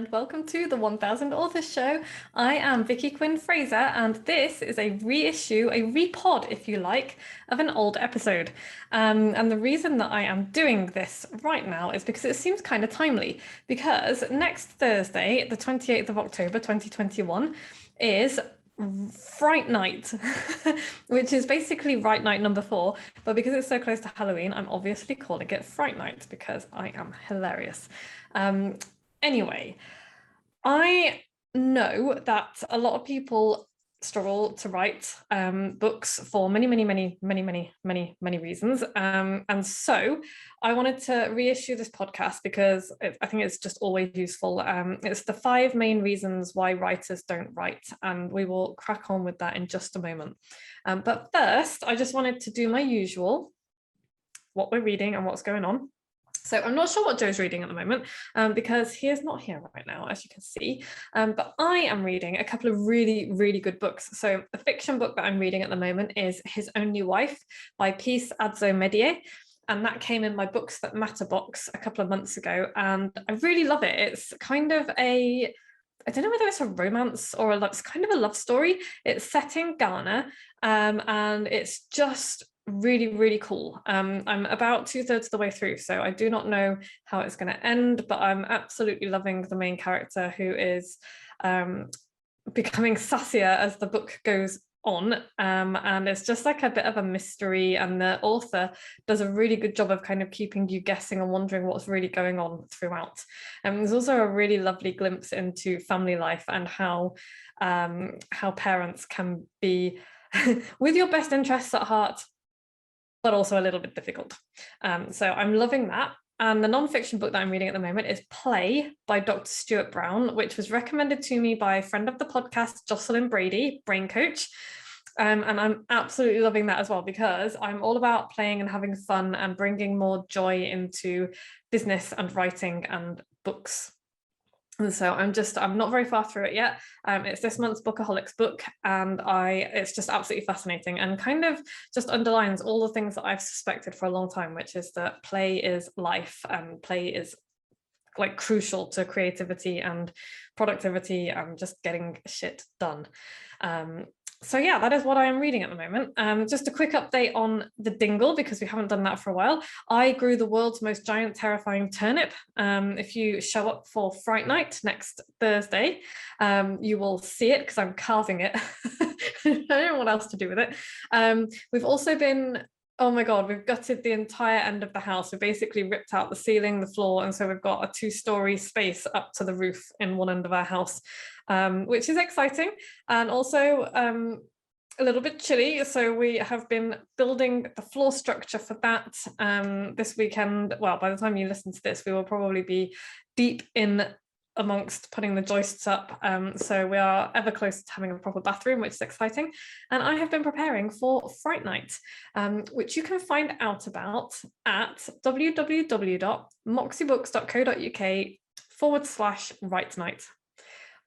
and welcome to the 1000 Authors Show. I am Vicky Quinn Fraser, and this is a reissue, a RePod, if you like, of an old episode. And the reason that I am doing this right now is because it seems kind of timely, because next Thursday, the 28th of October, 2021, is Fright Night, which is basically Write Night number 4, but because it's so close to Halloween, I'm obviously calling it Fright Night because I am hilarious. Anyway, I know that a lot of people struggle to write books for many reasons. And so I wanted to reissue this podcast because I think it's just always useful. It's the 5 main reasons why writers don't write, and we will crack on with that in just a moment. But first, I just wanted to do my usual, what we're reading and what's going on. So I'm not sure what Joe's reading at the moment because he is not here right now, as you can see. But I am reading a couple of really good books. So the fiction book that I'm reading at the moment is His Only Wife by Peace Adzo-Medie. And that came in my Books That Matter box a couple of months ago. And I really love it. It's kind of I don't know whether it's a romance or it's kind of a love story. It's set in Ghana and it's just really cool. I'm about 2/3 of the way through, so I do not know how it's going to end, but I'm absolutely loving the main character, who is becoming sassier as the book goes on, and it's just like a bit of a mystery, and the author does a really good job of kind of keeping you guessing and wondering what's really going on throughout. And there's also a really lovely glimpse into family life and how parents can be with your best interests at heart, but also a little bit difficult. So I'm loving that. And the non-fiction book that I'm reading at the moment is Play by Dr. Stuart Brown, which was recommended to me by a friend of the podcast, Jocelyn Brady, brain coach. And I'm absolutely loving that as well, because I'm all about playing and having fun and bringing more joy into business and writing and books. And so I'm not very far through it yet. It's this month's Bookaholics book, and it's just absolutely fascinating and kind of just underlines all the things that I've suspected for a long time, which is that play is life and play is like crucial to creativity and productivity and just getting shit done. So yeah, that is what I am reading at the moment. Just a quick update on the dingle, because we haven't done that for a while. I grew the world's most giant, terrifying turnip. If you show up for Fright Night next Thursday, you will see it because I'm carving it. I don't know what else to do with it. We've also been, oh my God, we've gutted the entire end of the house. We basically ripped out the ceiling, the floor, and so we've got a 2-story space up to the roof in one end of our house, which is exciting and also a little bit chilly. So we have been building the floor structure for that this weekend. Well, by the time you listen to this, we will probably be deep in amongst putting the joists up, so we are ever closer to having a proper bathroom, which is exciting. And I have been preparing for Fright Night, which you can find out about at www.moxiebooks.co.uk/Write Night.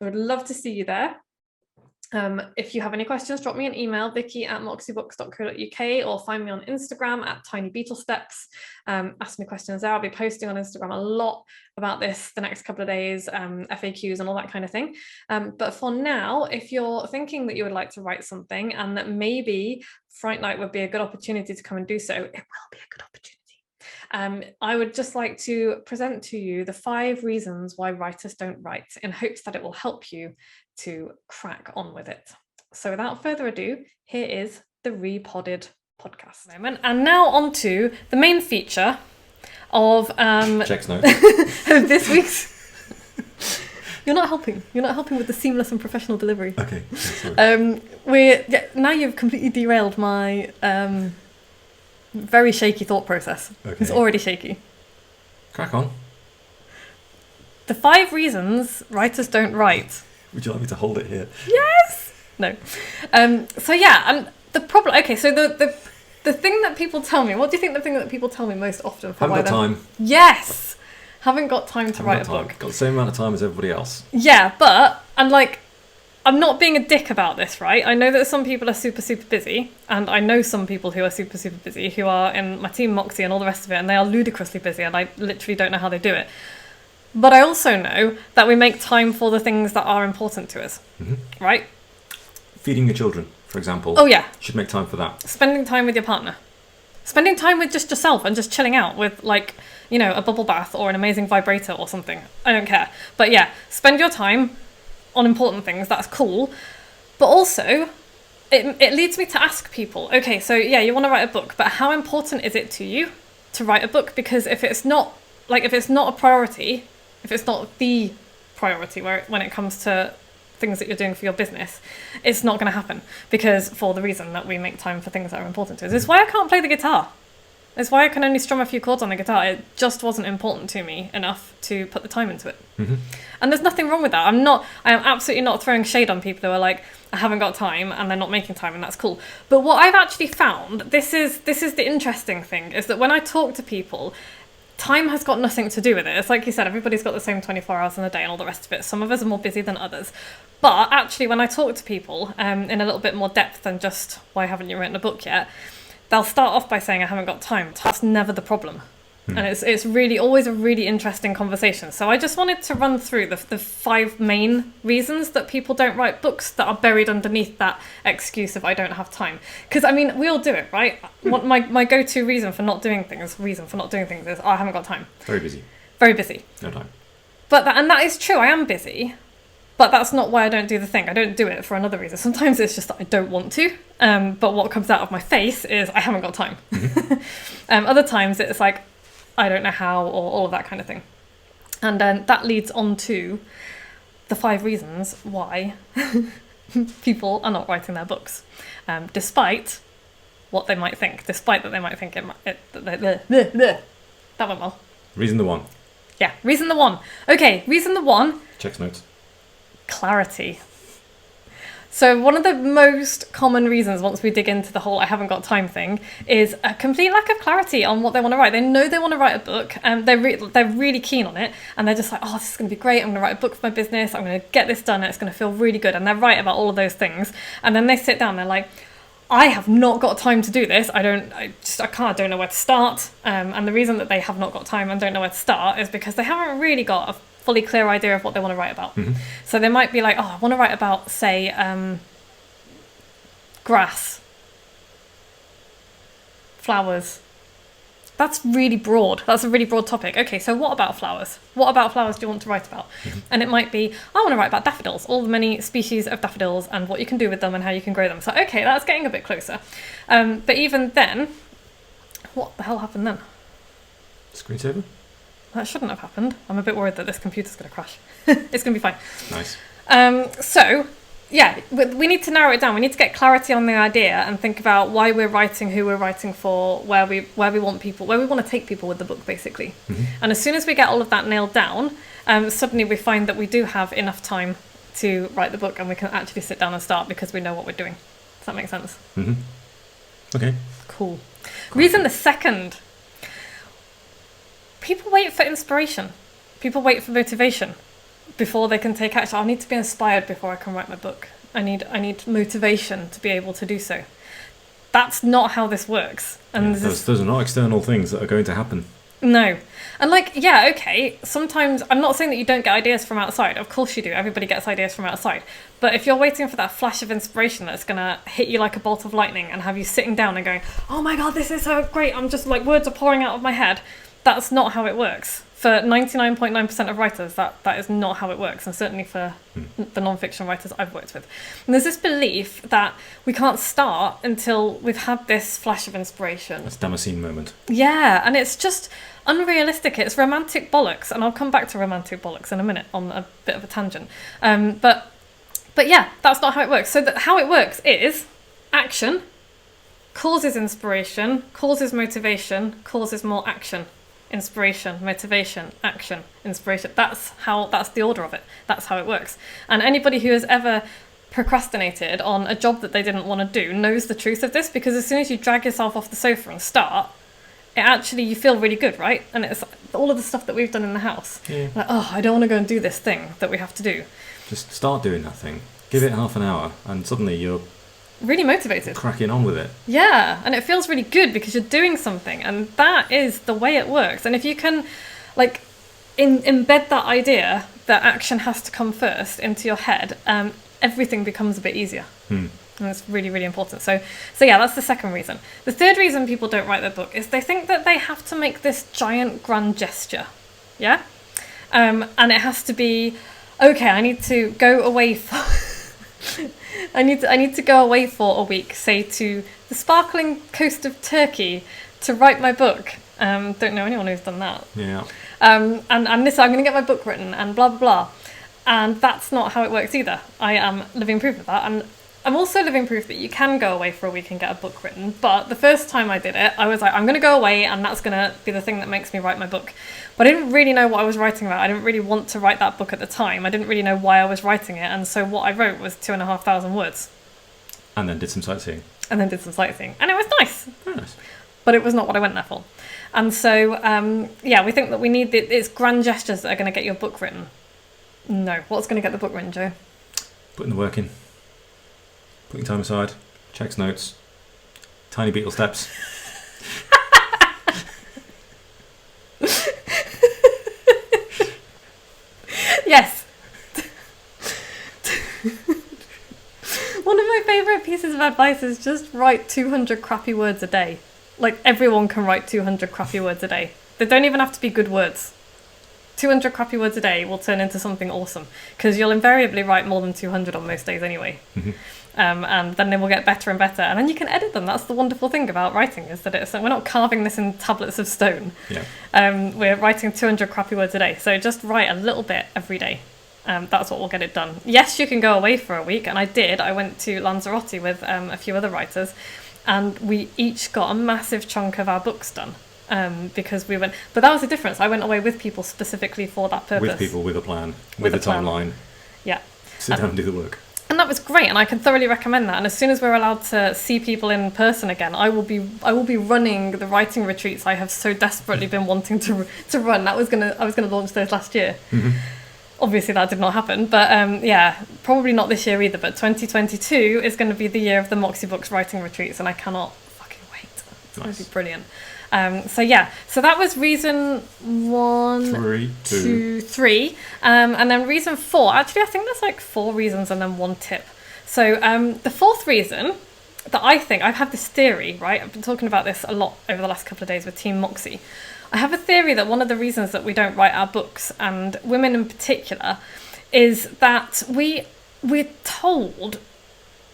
I would love to see you there. If you have any questions, drop me an email, vicky@moxiebooks.co.uk, or find me on Instagram at tinybeetlesteps. Ask me questions there. I'll be posting on Instagram a lot about this the next couple of days, FAQs and all that kind of thing. But for now, if you're thinking that you would like to write something and that maybe Fright Night would be a good opportunity to come and do so, it will be a good opportunity. I would just like to present to you the 5 reasons why writers don't write, in hopes that it will help you to crack on with it. So without further ado, here is the RePodded podcast. And now on to the main feature of Checks note. of this week's. You're not helping with the seamless and professional delivery. Okay, sorry. Now you've completely derailed my very shaky thought process. Okay. It's already shaky. Crack on. The 5 reasons writers don't write. Would you like me to hold it here? Yes. No. So yeah, the problem. Okay, so the thing that people tell me. What do you think the thing that people tell me most often? Haven't got time. Yes. Haven't got time to write a book. Got the same amount of time as everybody else. Yeah, but I'm not being a dick about this, right? I know that some people are super busy, and I know some people who are super busy, who are in my team Moxie and all the rest of it, and they are ludicrously busy, and I literally don't know how they do it. But I also know that we make time for the things that are important to us, right? Feeding your children, for example. Oh, yeah. Should make time for that. Spending time with your partner. Spending time with just yourself and just chilling out with, like, you know, a bubble bath or an amazing vibrator or something. I don't care. But yeah, spend your time on important things. That's cool. But also, it leads me to ask people, okay, so yeah, you want to write a book, but how important is it to you to write a book? Because if it's not a priority, if it's not the priority when it comes to things that you're doing for your business, it's not going to happen, because for the reason that we make time for things that are important to us. It's why I can't play the guitar. It's why I can only strum a few chords on the guitar. It just wasn't important to me enough to put the time into it. And there's nothing wrong with that. I am absolutely not throwing shade on people who are like, I haven't got time, and they're not making time, and that's cool. But what I've actually found, this is the interesting thing, is that when I talk to people, time has got nothing to do with it. It's like you said, everybody's got the same 24 hours in a day and all the rest of it. Some of us are more busy than others. But actually, when I talk to people in a little bit more depth than just, why haven't you written a book yet? They'll start off by saying, I haven't got time. That's never the problem. And it's really always a really interesting conversation. So I just wanted to run through the 5 main reasons that people don't write books that are buried underneath that excuse of I don't have time. Because, I mean, we all do it, right? What my go-to reason for not doing things is, I haven't got time. Very busy. Very busy. No time. And that is true. I am busy. But that's not why I don't do the thing. I don't do it for another reason. Sometimes it's just that I don't want to. But what comes out of my face is I haven't got time. Other times it's like, I don't know how, or all of that kind of thing. And then that leads on to the 5 reasons why people are not writing their books, despite what they might think, despite that they might think that went well. Reason the 1. Yeah, reason the 1. Okay, reason the 1. Checks notes. Clarity. So one of the most common reasons, once we dig into the whole I haven't got time thing, is a complete lack of clarity on what they want to write. They know they want to write a book, and they're really keen on it, and they're just like, oh, this is going to be great, I'm going to write a book for my business, I'm going to get this done, and it's going to feel really good, and they're right about all of those things. And then they sit down, they're like, I have not got time to do this. I don't know where to start. And the reason that they have not got time and don't know where to start is because they haven't really got a fully clear idea of what they want to write about. So they might be like, oh, I want to write about, say, grass, flowers. That's really broad. That's a really broad topic. Okay, so what about flowers? What about flowers do you want to write about? And it might be, I want to write about daffodils, all the many species of daffodils and what you can do with them and how you can grow them. So, okay, that's getting a bit closer. But even then, what the hell happened then? Screensaver? That shouldn't have happened. I'm a bit worried that this computer's going to crash. It's going to be fine. Nice. So, yeah, we need to narrow it down. We need to get clarity on the idea and think about why we're writing, who we're writing for, where we want to take people with the book, basically. And as soon as we get all of that nailed down, suddenly we find that we do have enough time to write the book, and we can actually sit down and start because we know what we're doing. Does that make sense? Okay. Cool. Reason the second. People wait for inspiration. People wait for motivation before they can take action. I need to be inspired before I can write my book. I need motivation to be able to do so. That's not how this works. And those are not external things that are going to happen. No. And okay, sometimes, I'm not saying that you don't get ideas from outside. Of course you do. Everybody gets ideas from outside. But if you're waiting for that flash of inspiration that's going to hit you like a bolt of lightning and have you sitting down and going, oh my God, this is so great, I'm just like, words are pouring out of my head. That's not how it works. For 99.9% of writers, that is not how it works, and certainly for the non-fiction writers I've worked with. And there's this belief that we can't start until we've had this flash of inspiration. That's Damascene moment. Yeah, and it's just unrealistic. It's romantic bollocks, and I'll come back to romantic bollocks in a minute on a bit of a tangent. But yeah, that's not how it works. So how it works is action causes inspiration, causes motivation, causes more action. Inspiration, motivation, action, inspiration. That's the order of it. That's how it works. And anybody who has ever procrastinated on a job that they didn't want to do knows the truth of this, because as soon as you drag yourself off the sofa and start, you feel really good, right? And it's all of the stuff that we've done in the house. Yeah. Like, oh, I don't want to go and do this thing that we have to do. Just start doing that thing. Give it half an hour, and suddenly you're really motivated, cracking on with it. Yeah, and it feels really good because you're doing something, and that is the way it works. And if you can, embed that idea that action has to come first into your head, everything becomes a bit easier. And it's really, really important. So yeah, that's the second reason. The third reason people don't write their book is they think that they have to make this giant grand gesture. Yeah? And it has to be, okay, I need to go away for I need to go away for a week, say to the sparkling coast of Turkey to write my book. Don't know anyone who's done that. Yeah. And this, I'm going to get my book written and blah, blah, blah. And that's not how it works either. I am living proof of that. And I'm also living proof that you can go away for a week and get a book written. But the first time I did it, I was like, I'm going to go away and that's going to be the thing that makes me write my book. But I didn't really know what I was writing about. I didn't really want to write that book at the time. I didn't really know why I was writing it. And so what I wrote was 2,500 words. And then did some sightseeing. And it was nice. Very nice. But it was not what I went there for. And so, yeah, we think that we need it's grand gestures that are going to get your book written. No. What's going to get the book written, Joe? Putting the work in. Putting time aside. Checks notes. Tiny beetle steps. Yes. One of my favourite pieces of advice is just write 200 crappy words a day. Like, everyone can write 200 crappy words a day. They don't even have to be good words. 200 crappy words a day will turn into something awesome, because you'll invariably write more than 200 on most days anyway. And then they will get better and better, and then you can edit them. That's the wonderful thing about writing, is that we're not carving this in tablets of stone. Yeah. We're writing 200 crappy words a day, so just write a little bit every day. That's what will get it done. Yes, you can go away for a week, and I did. I went to Lanzarote with a few other writers, and we each got a massive chunk of our books done. Because we went, but that was the difference. I went away with people specifically for that purpose. With people, with a plan, with a timeline. Yeah. Sit down and do the work. And that was great, and I can thoroughly recommend that. And as soon as we're allowed to see people in person again, I will be running the writing retreats I have so desperately been wanting to run. I was gonna launch those last year. Obviously that did not happen, but yeah, probably not this year either. But 2022 is going to be the year of the Moxie Books writing retreats, and I cannot fucking wait. It's going to be brilliant. So yeah, so that was reason 1, 2, 3. And then reason 4, actually I think there's like 4 reasons and then 1 tip. So the 4th reason that I think, I've had this theory, right? I've been talking about this a lot over the last couple of days with Team Moxie. I have a theory that one of the reasons that we don't write our books, and women in particular, is that we're told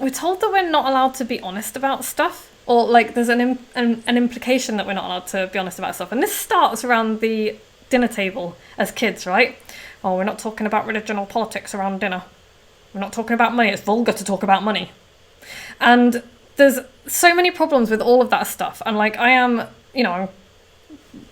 that we're not allowed to be honest about stuff. Or like there's an implication that we're not allowed to be honest about stuff. And this starts around the dinner table as kids, right? Oh, we're not talking about religion or politics around dinner. We're not talking about money. It's vulgar to talk about money. And there's so many problems with all of that stuff. And like I'm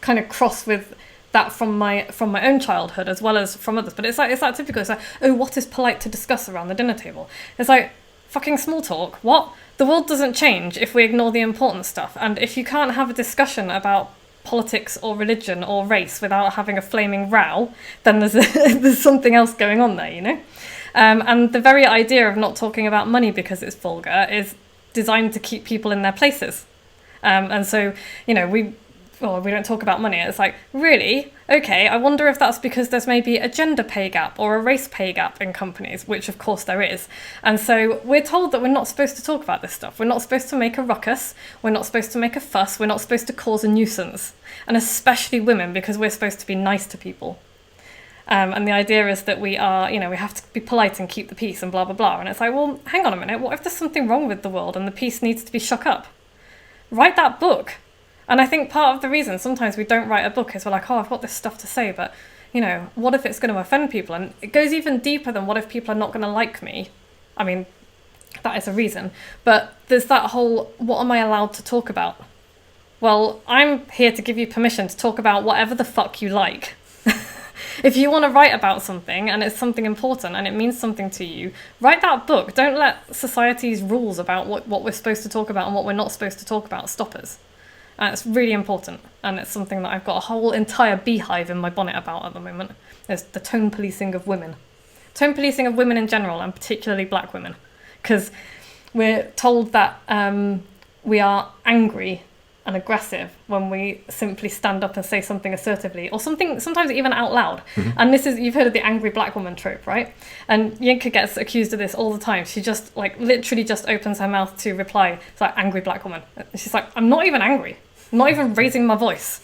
kind of cross with that from my own childhood as well as from others. But it's like typical. It's like, oh, what is polite to discuss around the dinner table? It's like, fucking small talk. What? The world doesn't change if we ignore the important stuff. And if you can't have a discussion about politics or religion or race without having a flaming row, then there's something else going on there, you know? And the very idea of not talking about money because it's vulgar is designed to keep people in their places. And so, we don't talk about money. It's like, really? Okay, I wonder if that's because there's maybe a gender pay gap or a race pay gap in companies, which of course there is. And so we're told that we're not supposed to talk about this stuff. We're not supposed to make a ruckus. We're not supposed to make a fuss. We're not supposed to cause a nuisance. And especially women, because we're supposed to be nice to people. And the idea is that we are, we have to be polite and keep the peace and blah, blah, blah. And it's like, well, hang on a minute. What if there's something wrong with the world and the peace needs to be shook up? Write that book. And I think part of the reason sometimes we don't write a book is we're like, oh, I've got this stuff to say, but, what if it's going to offend people? And it goes even deeper than what if people are not going to like me? I mean, that is a reason. But there's that whole, what am I allowed to talk about? Well, I'm here to give you permission to talk about whatever the fuck you like. If you want to write about something and it's something important and it means something to you, write that book. Don't let society's rules about what we're supposed to talk about and what we're not supposed to talk about stop us. It's really important, and it's something that I've got a whole entire beehive in my bonnet about at the moment. It's the tone policing of women. Tone policing of women in general, and particularly black women. Because we're told that we are angry and aggressive when we simply stand up and say something assertively, or something sometimes even out loud. And this is, you've heard of the angry black woman trope, right? And Yinka gets accused of this all the time. She just like literally just opens her mouth to reply. It's like, angry black woman. She's like, I'm not even angry. I'm not even raising my voice.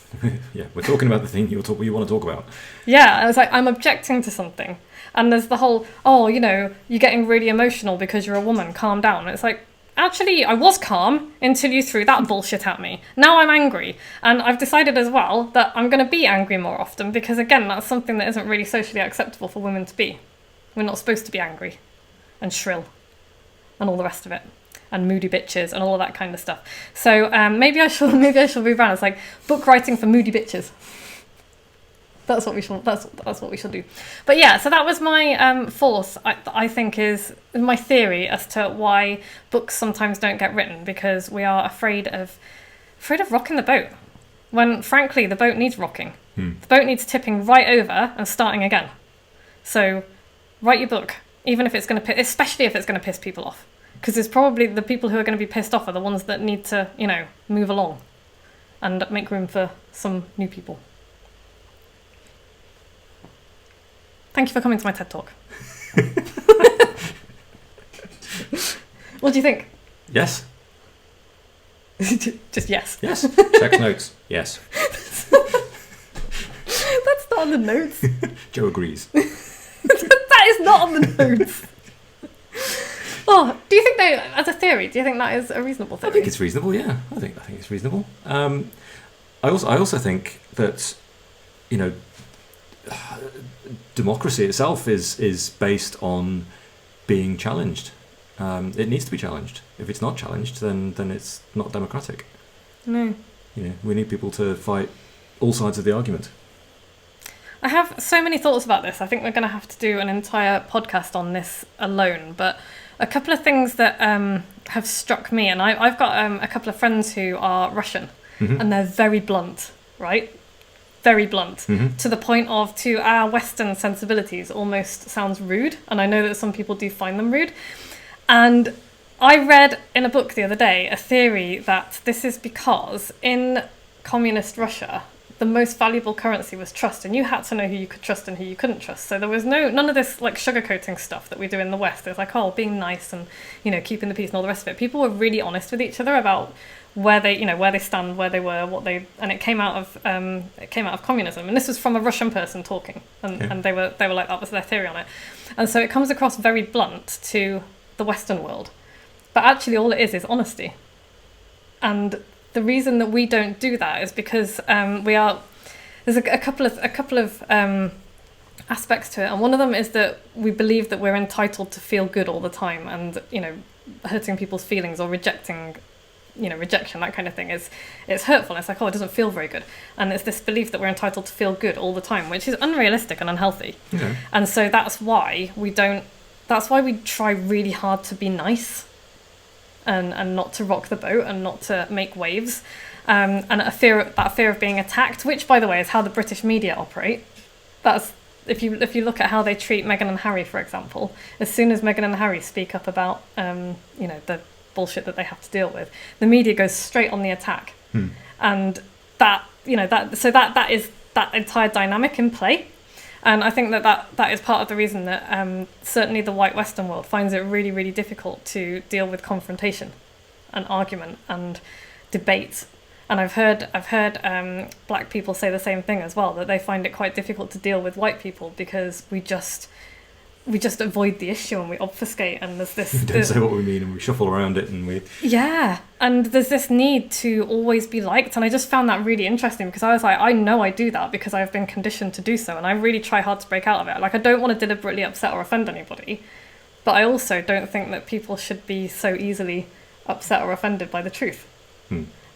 Yeah, we're talking about the thing you want to talk about. Yeah, and it's like, I'm objecting to something. And there's the whole, oh, you know, you're getting really emotional because you're a woman, calm down. And it's like, actually, I was calm until you threw that bullshit at me. Now I'm angry. And I've decided as well that I'm going to be angry more often because, again, that's something that isn't really socially acceptable for women to be. We're not supposed to be angry and shrill and all the rest of it. And moody bitches and all of that kind of stuff. So maybe I shall rebrand. It's like book writing for moody bitches. That's what we shall. That's what we shall do. But yeah, so that was my fourth. I think is my theory as to why books sometimes don't get written, because we are afraid of rocking the boat. When frankly, the boat needs rocking. The boat needs tipping right over and starting again. So write your book, even if it's going to, especially if it's going to piss people off, because it's probably the people who are going to be pissed off are the ones that need to, you know, move along and make room for some new people. Thank you for coming to my TED Talk. What do you think? Yes. Just yes. Yes. Check notes. Yes. That's not on the notes. Joe agrees. That is not on the notes. Oh, do you think as a theory, do you think that is a reasonable theory? I think it's reasonable, yeah. I think it's reasonable. I also think that, you know, democracy itself is based on being challenged. It needs to be challenged. If it's not challenged, then it's not democratic. No. You know, we need people to fight all sides of the argument. I have so many thoughts about this. I think we're going to have to do an entire podcast on this alone. But a couple of things that have struck me, and I've got a couple of friends who are Russian, and they're very blunt, right? Very blunt, to the point of, to our Western sensibilities, almost sounds rude. And I know that some people do find them rude. And I read in a book the other day a theory that this is because in communist Russia, the most valuable currency was trust, and you had to know who you could trust and who you couldn't trust. So there was none of this like sugarcoating stuff that we do in the West. It's like, oh, being nice and, you know, keeping the peace and all the rest of it. People were really honest with each other about where they stand, where they were, and it came out of communism. And this was from a Russian person talking, and they were like, that was their theory on it. And so it comes across very blunt to the Western world, but actually all it is honesty. And the reason that we don't do that is because there's a couple of aspects to it, and one of them is that we believe that we're entitled to feel good all the time, and, you know, hurting people's feelings or rejection, that kind of thing it's hurtful. It's like, oh, it doesn't feel very good, and it's this belief that we're entitled to feel good all the time, which is unrealistic and unhealthy. And so that's why we try really hard to be nice and not to rock the boat and not to make waves, and that fear of being attacked, which, by the way, is how the British media operate. That's if you look at how they treat Meghan and Harry, for example. As soon as Meghan and Harry speak up about the bullshit that they have to deal with, the media goes straight on the attack. And that is that entire dynamic in play. And I think that is part of the reason that certainly the white Western world finds it really, really difficult to deal with confrontation and argument and debate. And I've heard black people say the same thing as well, that they find it quite difficult to deal with white people because we just avoid the issue and we obfuscate, and there's this... We don't say what we mean and we shuffle around it and we... Yeah, and there's this need to always be liked, and I just found that really interesting because I was like, I know I do that because I've been conditioned to do so, and I really try hard to break out of it. Like, I don't want to deliberately upset or offend anybody, but I also don't think that people should be so easily upset or offended by the truth.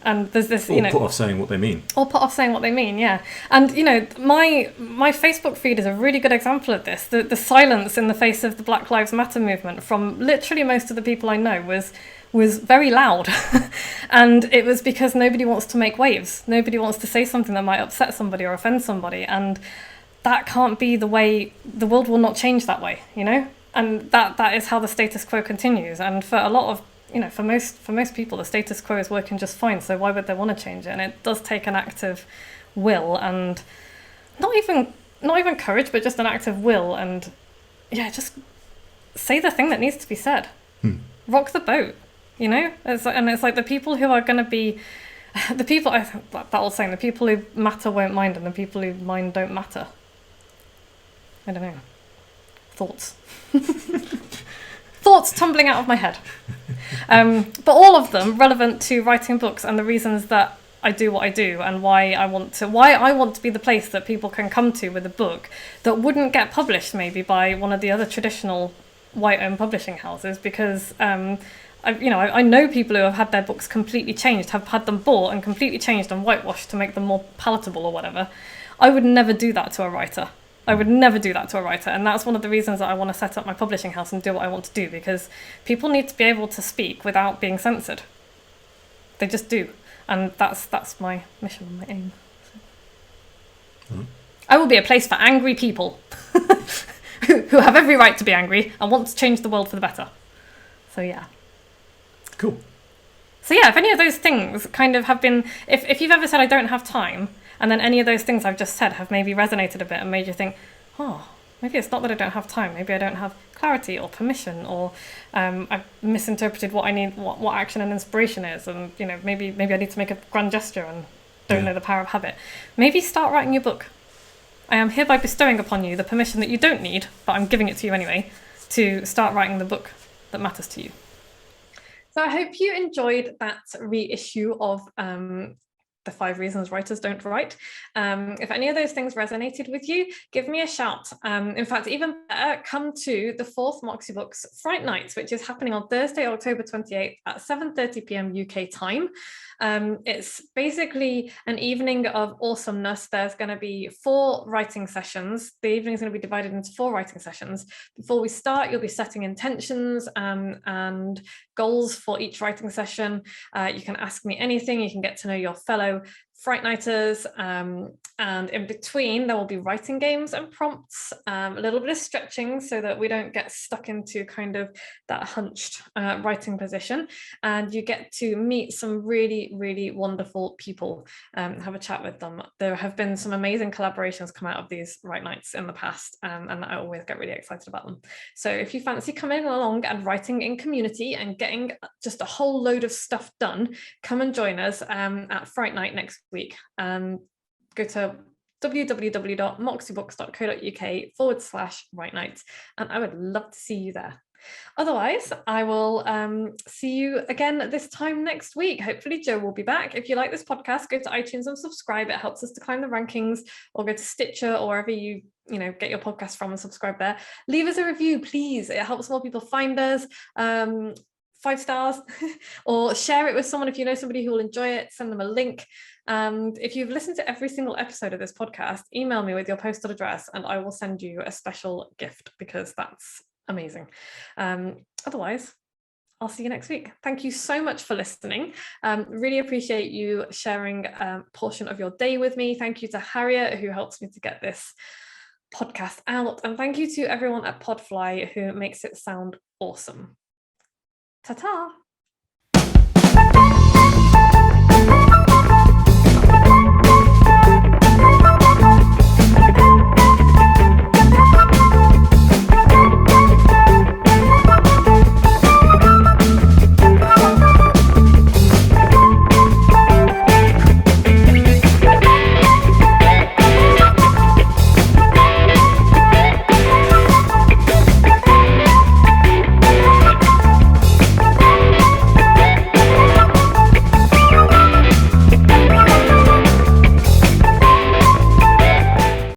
And there's this, or put off saying what they mean. Or put off saying what they mean, yeah. And, you know, my Facebook feed is a really good example of this. The silence in the face of the Black Lives Matter movement from literally most of the people I know was very loud. And it was because nobody wants to make waves. Nobody wants to say something that might upset somebody or offend somebody. And that can't be the way. The world will not change that way, you know? And that is how the status quo continues. And for a lot of for most people, the status quo is working just fine. So why would they want to change it? And it does take an act of will, and not even courage, but just an act of will. And just say the thing that needs to be said. Rock the boat. It's like the people who are going to be the people. I think that old saying: the people who matter won't mind, and the people who mind don't matter. I don't know. Thoughts. Thoughts tumbling out of my head. But all of them relevant to writing books and the reasons that I do what I do, and why I want to be the place that people can come to with a book that wouldn't get published maybe by one of the other traditional white-owned publishing houses, because I know people who have had their books completely changed, have had them bought and completely changed and whitewashed to make them more palatable or whatever. I would never do that to a writer. And that's one of the reasons that I want to set up my publishing house and do what I want to do, because people need to be able to speak without being censored. They just do. And that's my mission and my aim. I will be a place for angry people who have every right to be angry and want to change the world for the better. So yeah. Cool. So yeah, if any of those things kind of have been, if you've ever said I don't have time, and then any of those things I've just said have maybe resonated a bit and made you think, maybe it's not that I don't have time, maybe I don't have clarity or permission, or I've misinterpreted what I need, what action and inspiration is, and maybe I need to make a grand gesture and don't know the power of habit. Maybe start writing your book. I am hereby bestowing upon you the permission that you don't need, but I'm giving it to you anyway, to start writing the book that matters to you. So I hope you enjoyed that reissue of the 5 Reasons Writers Don't Write. If any of those things resonated with you, give me a shout. In fact, even better, come to the 4th Moxie Books FWrite Night, which is happening on Thursday, October 28th at 7:30 p.m. UK time. It's basically an evening of awesomeness. There's going to be 4 writing sessions. The evening is going to be divided into 4 writing sessions. Before we start, you'll be setting intentions and goals for each writing session. You can ask me anything. You can get to know your fellow FWrite Nighters, and in between there will be writing games and prompts, a little bit of stretching so that we don't get stuck into kind of that hunched writing position, and you get to meet some really, really wonderful people, have a chat with them. There have been some amazing collaborations come out of these Write Nights in the past, and I always get really excited about them. So if you fancy coming along and writing in community and getting just a whole load of stuff done, come and join us at FWrite Night next week. Go to www.moxiebooks.co.uk/Write Night, and I would love to see you there. Otherwise, I will see you again this time next week. Hopefully Joe will be back. If you like this podcast, go to iTunes and subscribe. It helps us to climb the rankings, or go to Stitcher or wherever you get your podcast from and subscribe there. Leave us a review, please. It helps more people find us. 5 stars or share it with someone if you know somebody who will enjoy it. Send them a link. And if you've listened to every single episode of this podcast, email me with your postal address and I will send you a special gift, because that's amazing. Otherwise, I'll see you next week. Thank you so much for listening. Really appreciate you sharing a portion of your day with me. Thank you to Harriet, who helps me to get this podcast out, and thank you to everyone at Podfly who makes it sound awesome. Ta-ta!